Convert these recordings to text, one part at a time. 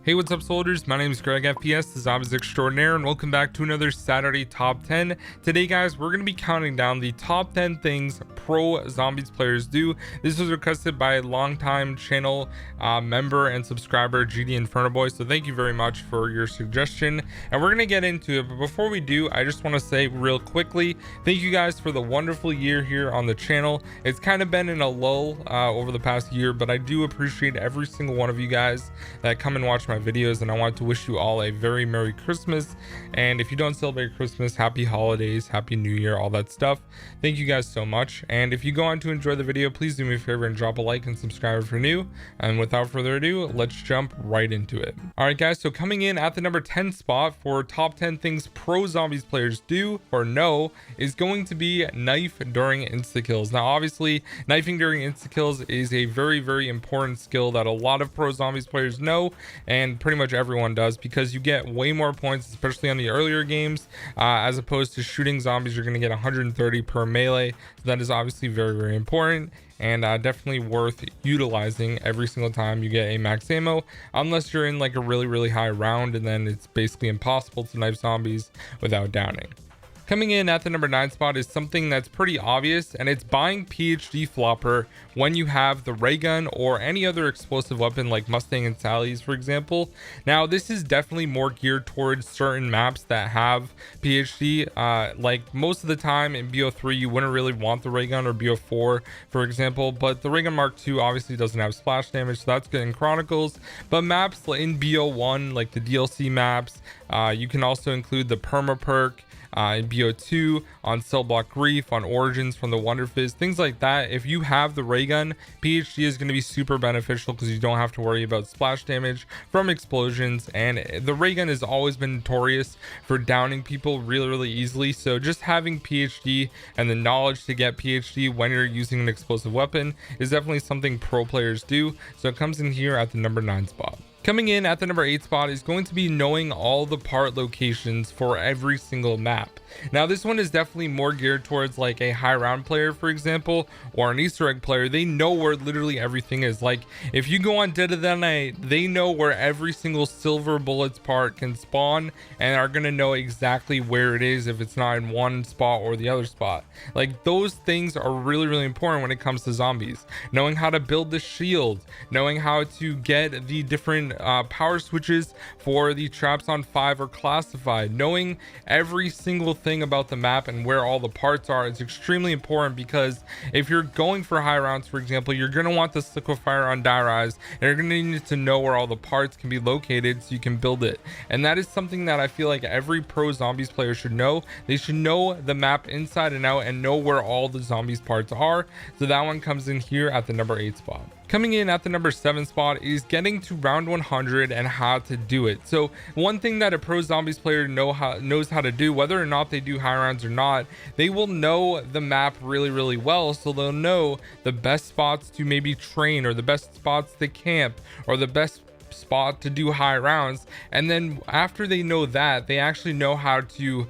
Hey, what's up, soldiers? My name is Greg FPS, the Zombies Extraordinaire, and welcome back to another Saturday Top 10. Today, guys, we're going to be counting down the top 10 things pro zombies players do. This was requested by a longtime channel member and subscriber, GD Inferno Boy, so thank you very much for your suggestion. And we're going to get into it, but before we do, I just want to say real quickly, thank you guys for the wonderful year here on the channel. It's kind of been in a lull over the past year, but I do appreciate every single one of you guys that come and watch my videos, and I want to wish you all a very Merry Christmas. And if you don't celebrate Christmas, happy holidays, happy New Year, all that stuff. Thank you guys so much. And if you go on to enjoy the video, please do me a favor and drop a like and subscribe if you're new. And without further ado, let's jump right into it. All right, guys, so coming in at the number 10 spot for top 10 things pro zombies players do or know is going to be knife during insta kills. Now, obviously, knifing during insta kills is a very important skill that a lot of pro zombies players know, and pretty much everyone does, because you get way more points, especially on the earlier games, as opposed to shooting zombies. You're going to get 130 per melee, so that is obviously very important, and definitely worth utilizing every single time you get a max ammo, unless you're in like a really high round, and then it's basically impossible to knife zombies without downing. Coming in at the number 9 spot is something that's pretty obvious, and it's buying PhD flopper when you have the ray gun or any other explosive weapon like Mustang and Sally's, for example. Now, this is definitely more geared towards certain maps that have PhD. Like most of the time in BO3, you wouldn't really want the ray gun, or BO4, for example, but the ray gun Mark II obviously doesn't have splash damage, so that's good in Chronicles. But maps in BO1, like the DLC maps, you can also include the perma perk in BO2, on Cell Block Grief, on Origins from the Wonder Fizz, things like that. If you have the ray gun, PhD is going to be super beneficial because you don't have to worry about splash damage from explosions, and the ray gun has always been notorious for downing people really easily. So just having PhD and the knowledge to get PhD when you're using an explosive weapon is definitely something pro players do, so it comes in here at the number 9 spot. Coming in at the number 8 spot is going to be knowing all the part locations for every single map. Now, this one is definitely more geared towards like a high round player, for example, or an Easter egg player. They know where literally everything is. Like if you go on Dead of the Night, they know where every single silver bullets part can spawn, and are going to know exactly where it is if it's not in one spot or the other spot. Like those things are really important when it comes to zombies. Knowing how to build the shield, knowing how to get the different power switches for the traps on 5 or classified, knowing every single thing about the map and where all the parts are is extremely important, because if you're going for high rounds, for example, you're going to want the liquefier on die rise, and you're going to need to know where all the parts can be located so you can build it. And that is something that I feel like every pro zombies player should know. They should know the map inside and out and know where all the zombies parts are. So that one comes in here at the number 8 spot. Coming in at the number 7 spot is getting to round 100 and how to do it. So one thing that a pro zombies player knows how to do, whether or not they do high rounds or not, they will know the map really well. So they'll know the best spots to maybe train, or the best spots to camp, or the best spot to do high rounds. And then after they know that, they actually know how to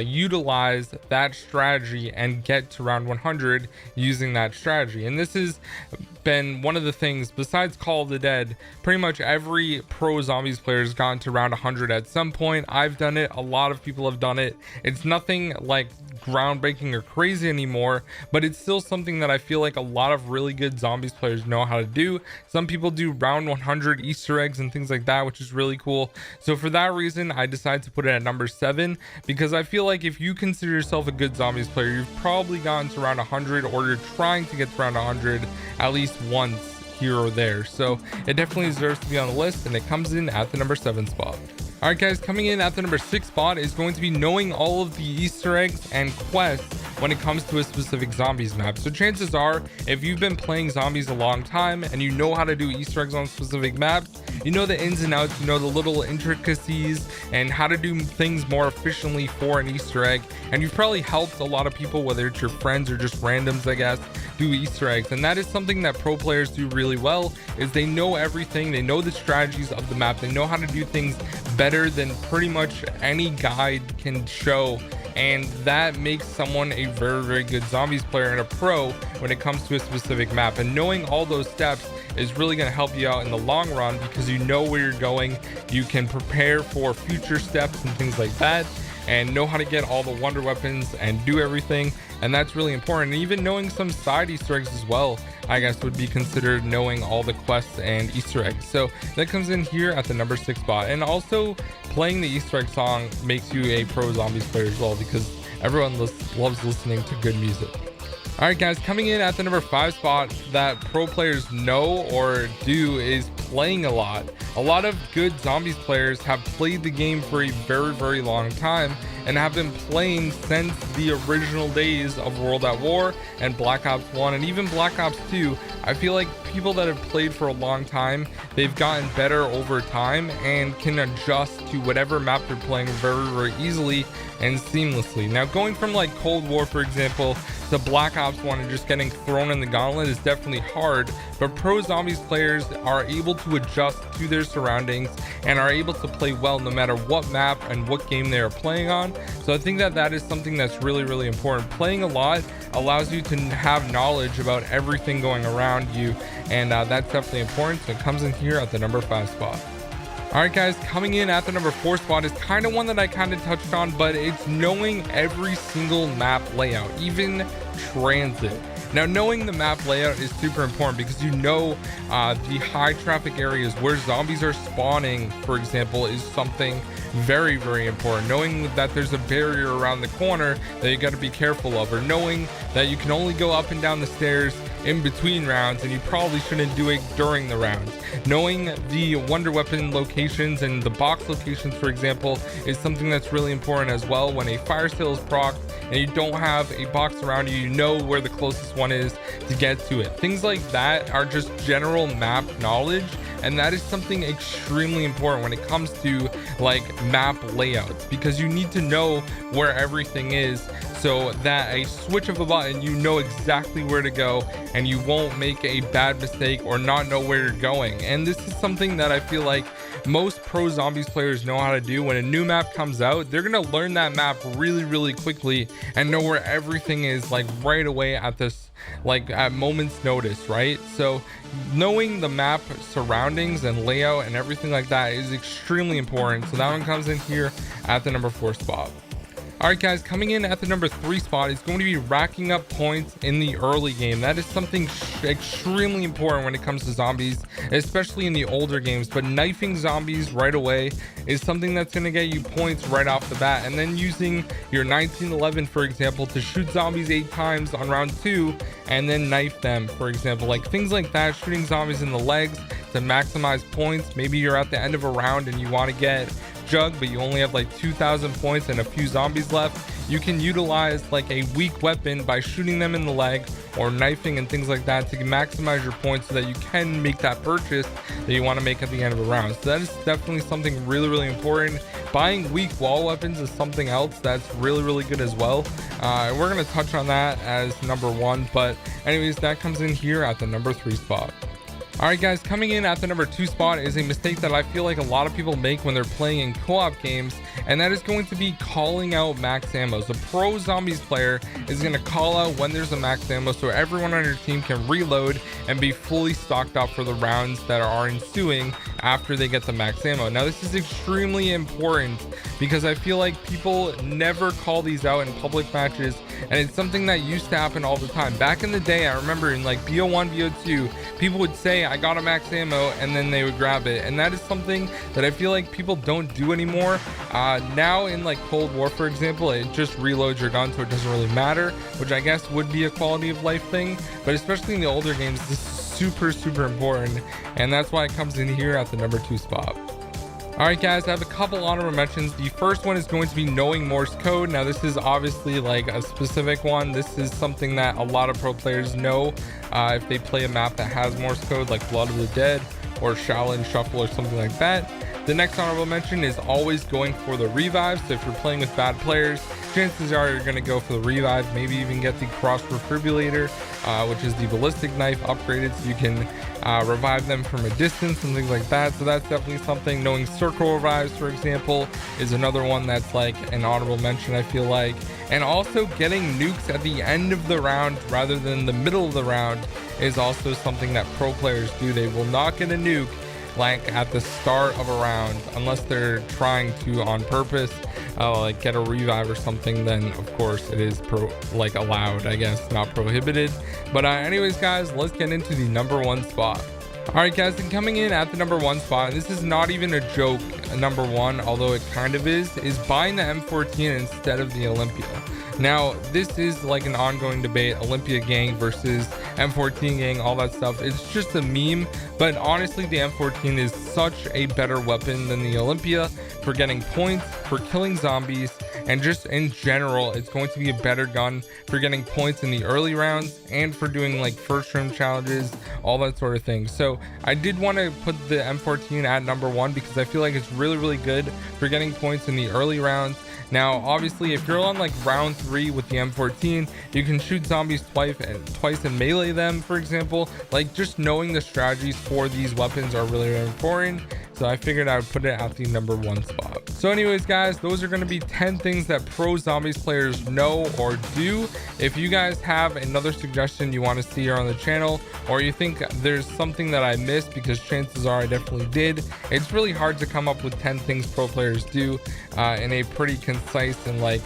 utilize that strategy and get to round 100 using that strategy. And this has been one of the things, besides Call of the Dead, pretty much every pro zombies player has gotten to round 100 at some point. I've done it, a lot of people have done it. It's nothing like groundbreaking or crazy anymore, but it's still something that I feel like a lot of really good zombies players know how to do. Some people do round 100 Easter eggs and things like that, which is really cool. So for that reason, I decided to put it at number 7, because I feel like if you consider yourself a good zombies player, you've probably gotten to round 100, or you're trying to get to round 100 at least once here or there. So it definitely deserves to be on the list, and it comes in at the number 7 spot. All right, guys, coming in at the number 6 spot is going to be knowing all of the Easter eggs and quests when it comes to a specific zombies map. So chances are, if you've been playing zombies a long time and you know how to do Easter eggs on specific maps, you know the ins and outs, you know the little intricacies and how to do things more efficiently for an Easter egg. And you've probably helped a lot of people, whether it's your friends or just randoms, I guess, do Easter eggs, and that is something that pro players do really well. Is they know everything, they know the strategies of the map, they know how to do things better than pretty much any guide can show, and that makes someone a very good zombies player and a pro when it comes to a specific map. And knowing all those steps is really going to help you out in the long run, because you know where you're going, you can prepare for future steps and things like that, and know how to get all the wonder weapons and do everything. And that's really important. And even knowing some side Easter eggs as well, I guess, would be considered knowing all the quests and Easter eggs. So that comes in here at the number 6 spot. And also playing the Easter egg song makes you a pro zombies player as well, because everyone loves listening to good music. All right, guys, coming in at the number 5 spot that pro players know or do is playing a lot. A lot of good zombies players have played the game for a very long time and have been playing since the original days of World at War and Black Ops 1 and even Black Ops 2. I feel like people that have played for a long time, they've gotten better over time and can adjust to whatever map they're playing very easily and seamlessly. Now, going from like Cold War, for example, to Black Ops 1 and just getting thrown in the gauntlet is definitely hard, but pro zombies players are able to adjust to their surroundings and are able to play well no matter what map and what game they are playing on. So I think that is something that's really important. Playing a lot allows you to have knowledge about everything going around you, and that's definitely important. So it comes in here at the number 5 spot. All right, guys, coming in at the number 4 spot is kind of one that I kind of touched on, but it's knowing every single map layout, even transit. Now, knowing the map layout is super important because you know the high traffic areas where zombies are spawning, for example, is something very important. Knowing that there's a barrier around the corner that you got to be careful of, or knowing that you can only go up and down the stairs in between rounds and you probably shouldn't do it during the rounds. Knowing the wonder weapon locations and the box locations, for example, is something that's really important as well. When a fire sale is procced and you don't have a box around you, you know where the closest one is to get to it. Things like that are just general map knowledge, and that is something extremely important when it comes to like map layouts, because you need to know where everything is so that a switch of a button, you know exactly where to go and you won't make a bad mistake or not know where you're going. And this is something that I feel like most pro zombies players know how to do. When a new map comes out, they're gonna learn that map really quickly and know where everything is, like right away at this, like at moment's notice, right? So knowing the map surroundings and layout and everything like that is extremely important. So that one comes in here at the number 4 spot. All right, guys, coming in at the number 3 spot is going to be racking up points in the early game. That is something extremely important when it comes to zombies, especially in the older games. But knifing zombies right away is something that's going to get you points right off the bat. And then using your 1911, for example, to shoot zombies 8 times on round 2 and then knife them, for example. Like things like that, shooting zombies in the legs to maximize points. Maybe you're at the end of a round and you want to get jug, but you only have like 2,000 points and a few zombies left. You can utilize like a weak weapon by shooting them in the leg or knifing and things like that to maximize your points so that you can make that purchase that you want to make at the end of a round. So that is definitely something really important. Buying weak wall weapons is something else that's really good as well. We're going to touch on that as number 1, but anyways, that comes in here at the number 3 spot. All right, guys, coming in at the number 2 spot is a mistake that I feel like a lot of people make when they're playing in co-op games, and that is going to be calling out max ammo. The pro zombies player is going to call out when there's a max ammo so everyone on your team can reload and be fully stocked up for the rounds that are ensuing after they get the max ammo. Now, this is extremely important because I feel like people never call these out in public matches, and it's something that used to happen all the time. Back in the day, I remember in like BO1, BO2, people would say, I got a max ammo, and then they would grab it. And that is something that I feel like people don't do anymore. Now in like Cold War, for example, it just reloads your gun, so it doesn't really matter, which I guess would be a quality of life thing. But especially in the older games, this is super important, and that's why it comes in here at the number 2 spot. All right, guys, I have a couple honorable mentions. The first one is going to be knowing Morse code. Now, this is obviously like a specific one. This is something that a lot of pro players know if they play a map that has Morse code, like Blood of the Dead or Shaolin Shuffle or something like that. The next honorable mention is always going for the revive. So if you're playing with bad players, chances are you're going to go for the revive, maybe even get the cross refibrillator, which is the ballistic knife upgraded so you can revive them from a distance and things like that. So that's definitely something. Knowing circle revives, for example, is another one that's like an honorable mention, I feel like. And also getting nukes at the end of the round rather than the middle of the round is also something that pro players do. They will not get a nuke like at the start of a round unless they're trying to on purpose, like get a revive or something. Then of course it is allowed, I guess, not prohibited. But anyways guys, let's get into the number 1 spot. All right guys, and coming in at the number 1 spot, and this is not even a joke, number 1, although it kind of is buying the M14 instead of the Olympia. Now this is like an ongoing debate, Olympia gang versus M14 gang, all that stuff. It's just a meme, but honestly the M14 is such a better weapon than the Olympia for getting points, for killing zombies, and just in general it's going to be a better gun for getting points in the early rounds and for doing like first room challenges, all that sort of thing. So I did want to put the M14 at number 1 because I feel like it's really good for getting points in the early rounds. Now obviously if you're on like round 3 with the M14, you can shoot zombies twice and melee them, for example. Like just knowing the strategies for these weapons are really important, so I figured I would put it at the number 1 spot. So anyways guys, those are going to be 10 things that pro zombies players know or do. If you guys have another suggestion you want to see here on the channel, or you think there's something that I missed, because chances are I definitely did, it's really hard to come up with 10 things pro players do in a pretty concise and like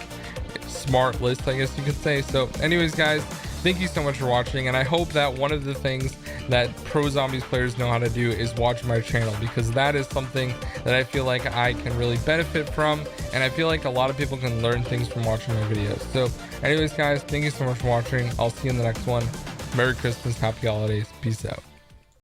smart list, I guess you could say. So anyways guys, thank you so much for watching, and I hope that one of the things that pro zombies players know how to do is watch my channel, because that is something that I feel like I can really benefit from, and I feel like a lot of people can learn things from watching my videos. So anyways guys, thank you so much for watching. I'll see you in the next one. Merry Christmas, happy holidays, peace out.